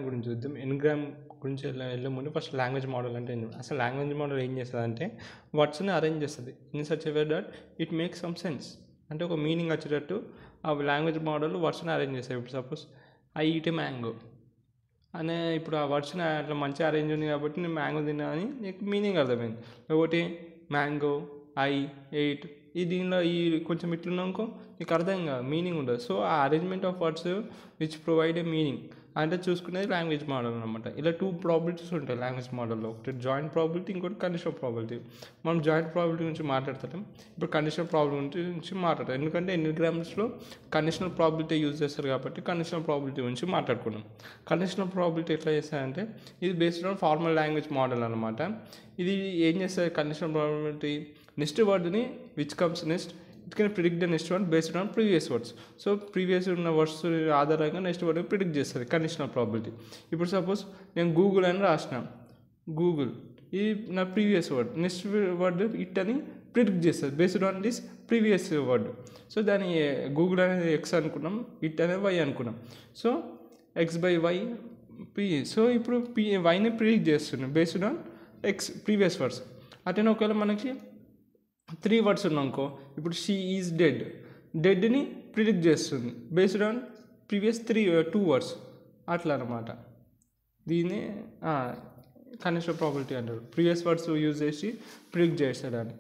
గురించి చూద్దాం. ఎన్గ్రామ్ గురించి వెళ్ళే ముందు ఫస్ట్ లాంగ్వేజ్ మోడల్ అంటే ఏంటి? అసలు లాంగ్వేజ్ మోడల్ ఏం చేస్తుంది అంటే వర్డ్స్ని అరేంజ్ చేస్తుంది in such a way that it makes some sense. అంటే ఒక మీనింగ్ వచ్చేటట్టు ఆ లాంగ్వేజ్ మోడల్ వర్డ్స్ని అరేంజ్ చేస్తాయి. ఇప్పుడు suppose I eat a mango అనే ఇప్పుడు ఆ వర్డ్స్ని అట్లా మంచిగా అరేంజ్ ఉంది కాబట్టి నేను మ్యాంగో తిన్నా అని నీకు మీనింగ్ అర్థమైంది. ఒకటి మ్యాంగో ఐ ఎయిట్ ఈ దీనిలో ఈ కొంచెం ఇట్లున్నాకో నీకు అర్థం కాదు, మీనింగ్ ఉండదు. సో ఆ arrangement of words which provide a meaning అంటే చూసుకునేది లాంగ్వేజ్ మోడల్ అనమాట. ఇలా 2 ప్రాబిలిటీస్ ఉంటాయి లాంగ్వేజ్ మోడల్లో. ఒకటి జాయింట్ ప్రాబిలిటీ, ఇంకోటి కండిషనల్ ప్రాబిలిటీ. మనం జాయింట్ ప్రాబిలిటీ గురించి మాట్లాడతాం, ఇప్పుడు కండిషనల్ ప్రాబిలిటీ గురించి మాట్లాడతాం. ఎందుకంటే ఎన్గ్రామ్స్లో కండిషనల్ ప్రాబిలిటీ యూజ్ చేస్తారు కాబట్టి కండిషనల్ ప్రాబిలిటీ గురించి మాట్లాడుకున్నాం. కండిషనల్ ప్రాబిలిటీ ఎట్లా చేస్తారంటే ఇది based on formal language model అనమాట. ఇది ఏం చేస్తుంది కండిషనల్ ప్రాబిలిటీ? నెక్స్ట్ వర్డ్ని which comes next it can predict the next word based on previous words. So previous ఉన్న వర్డ్స్ ఆధారంగా నెక్స్ట్ వర్డ్ ప్రిడిక్ట్ చేస్తుంది కండిషనల్ ప్రాబిలిటీ. ఇప్పుడు సపోజ్ నేను గూగుల్ అని రాసిన, గూగుల్ ఇది నా previous word, next word it అని ప్రిడిక్ట్ చేస్తుంది based on this previous word. So దాని గూగుల్ అనేది ఎక్స్ అనుకున్నాం, ఇట్ అనేది వై అనుకున్నాం. So X by Y P. So ఇప్పుడు వైని ప్రిడిక్ట్ చేస్తున్నాం based on X previous words. అట్లనే ఒకవేళ మనకి 3 వర్డ్స్ ఉన్నాకో ఇప్పుడు షీ ఈజ్ డెడ్, డెడ్ని ప్రిడిక్ట్ చేస్తుంది బేస్డ్ ఆన్ ప్రీవియస్ 2 వర్డ్స్ అట్లా అనమాట. దీన్ని కండిషనల్ ప్రాబిలిటీ అంటారు. ప్రీవియస్ వర్డ్స్ యూజ్ చేసి ప్రిడిక్ట్ చేస్తాడని.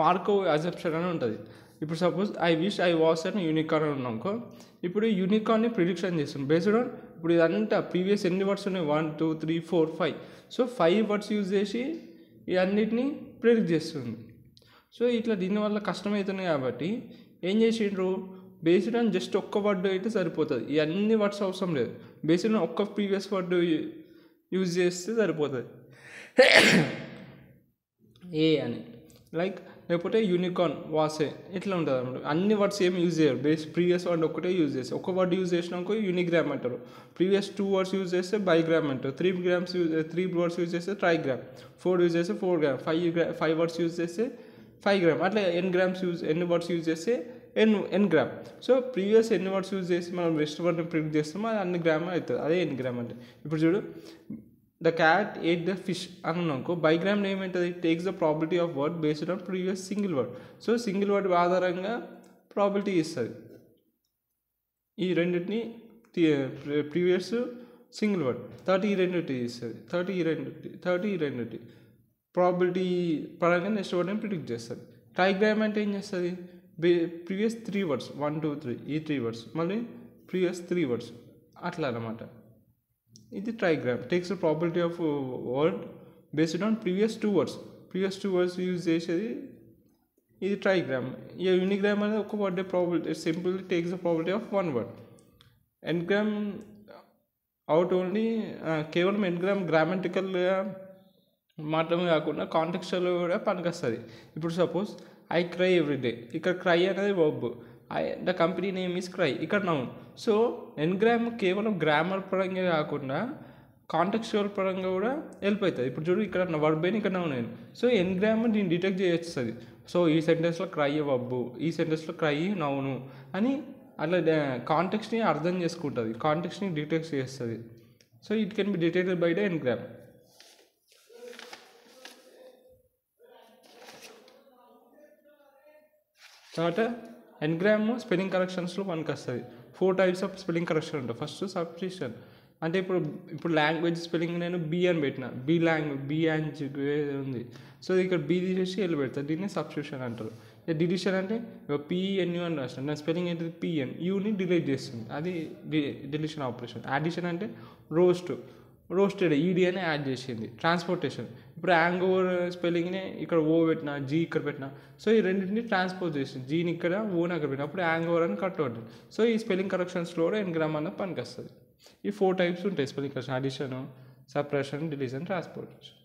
మార్కోవ్ అజంప్షన్ అని ఉంటుంది. ఇప్పుడు suppose I wish I was అని యూనికార్న్ ఉన్నాకో ఇప్పుడు యూనికార్న్ని ప్రిడిక్షన్ చేస్తుంది బేస్డ్ ఆన్ ఇప్పుడు ఇదంతా ప్రీవియస్ ఎన్ని వర్డ్స్ ఉన్నాయి 1 2 3 4 5. సో 5 వర్డ్స్ యూజ్ చేసి ఇవన్నిటిని ప్రిడిక్ట్ చేస్తుంది. సో ఇట్లా దీనివల్ల కష్టమవుతుంది కాబట్టి ఏం చేసిండ్రు, బేస్డ్ ఆన్ జస్ట్ ఒక్క వర్డ్ అయితే సరిపోతుంది. ఈ అన్ని వర్డ్స్ అవసరం లేదు, బేస్డ్ ఆన్ ఒక్క ప్రీవియస్ వర్డ్ యూజ్ చేస్తే సరిపోతుంది. ఏ అని లైక్ లేకపోతే యూనికార్న్ వాసే ఇట్లా ఉంటుంది అన్నమాట. అన్ని వర్డ్స్ ఏమి యూజ్ చేయరు, ప్రీవియస్ వర్డ్ ఒక్కటే యూజ్ చేస్తారు. ఒక వర్డ్ యూజ్ చేసినాక యూనిగ్రామ్ అంటారు, ప్రీవియస్ 2 వర్డ్స్ యూజ్ చేస్తే బైగ్రామ్ అంటారు, 3 వర్డ్స్ యూజ్ చేస్తే ట్రైగ్రామ్, 4 యూజ్ చేస్తే 4 గ్రామ్, 5 వర్డ్స్ యూజ్ చేస్తే 5 గ్రామ్, అట్లా ఎన్ని వర్డ్స్ యూజ్ చేస్తే ఎన్ గ్రామ్. సో ప్రీవియస్ ఎన్ని వర్డ్స్ యూజ్ చేసి మనం నెక్స్ట్ వర్డ్ని ప్రిడిక్ట్ చేస్తామో అది అన్ని గ్రామ్ అవుతుంది, అదే ఎన్ గ్రామ్ అంటే. ఇప్పుడు చూడు the cat eight the fish అని అనుకో, బైగ్రామ్ ఏమవుతుంది, takes the probability of word based on previous single word. So single word ఆధారంగా ప్రాబిలిటీ ఇస్తుంది. ఈ రెండింటిని ప్రీవియస్ సింగిల్ వర్డ్ 30 ఈ రెండింటి ఇస్తుంది, 30 ఈ రెండింటి ప్రాబిలిటీ పరంగా నెక్స్ట్ వర్డ్ని ప్రిడిక్ట్ చేస్తుంది. ట్రైగ్రామ్ అంటే ఏం చేస్తుంది, ప్రీవియస్ 3 వర్డ్స్ 1 2 3 ఈ 3 వర్డ్స్ మళ్ళీ ప్రీవియస్ 3 వర్డ్స్ అట్లా అన్నమాట. ఇది trigram, takes the probability of word based on previous 2 words use చేసేది ఇది ట్రైగ్రామ్. ఈ యూనిగ్రామ్ అనేది ఒక word probability simple takes the probability of 1 word. N gram out only కేవలం ఎన్గ్రామ్ గ్రామటికల్గా మాత్రమే కాకుండా కాంటెక్స్చువల్ కూడా పనికొస్తుంది. ఇప్పుడు సపోజ్ ఐ క్రై ఎవ్రీడే, ఇక్కడ క్రై అనేది verb, the company name is cry ఇక్కడ నౌన్. సో ఎన్గ్రామ్ కేవలం గ్రామర్ పరంగా కాకుండా కాంటెక్స్చువల్ పరంగా కూడా హెల్ప్ అవుతుంది. ఇప్పుడు చూడు ఇక్కడ వర్బ్ అయిన ఇక్కడ నౌన్ అయింది. సో ఎన్గ్రామ్ దీన్ని డిటెక్ట్ చేస్తుంది. సో ఈ సెంటెన్స్లో క్రై వర్బ్, ఈ సెంటెన్స్లో క్రై నౌను అని అట్లా కాంటెక్స్ట్ని అర్థం చేసుకుంటుంది, కాంటెక్స్ట్ని డిటెక్ట్ చేస్తుంది. So it can be detected by the n gram. తర్వాత ఎన్గ్రామ్ స్పెల్లింగ్ కరెక్షన్స్లో మనకు వస్తుంది. 4 టైప్స్ ఆఫ్ స్పెల్లింగ్ కరెక్షన్ ఉంటుంది. ఫస్ట్ సబ్స్టిట్యూషన్ అంటే ఇప్పుడు లాంగ్వేజ్ స్పెల్లింగ్ నేను బి అని పెట్టిన, బి అని ఉంది. సో ఇక్కడ బి తీసేసి ఎల్ పెడతాను, దీన్ని సబ్స్టిట్యూషన్ అంటారు. డిలీషన్ అంటే పిఎన్యు అని రాసిన, నా స్పెల్లింగ్ ఏంటిది పిఎన్, యూని డిలీట్ చేస్తుంది, అది డిలీషన్ ఆపరేషన్. యాడిషన్ అంటే రోస్టెడ్ ఈడి అని యాడ్ చేసింది. ట్రాన్స్పోర్టేషన్ ఇప్పుడు హ్యాంగ్ ఓవర్ స్పెల్లింగ్ని ఇక్కడ ఓ పెట్టినా జీ ఇక్కడ పెట్టినా, సో ఈ రెండింటిని ట్రాన్స్పోర్ట్ చేసింది, జీని ఇక్కడ ఓని అక్కడ పెట్టిన అప్పుడు హ్యాంగ్ ఓవర్ అని కట్ అవుతుంది. సో ఈ స్పెల్లింగ్ కరెక్షన్స్లో కూడా ఎన్గ్రామ్ అన్న పనికి వస్తుంది. ఈ 4 టైప్స్ ఉంటాయి spelling correction: addition, suppression, deletion, transportation.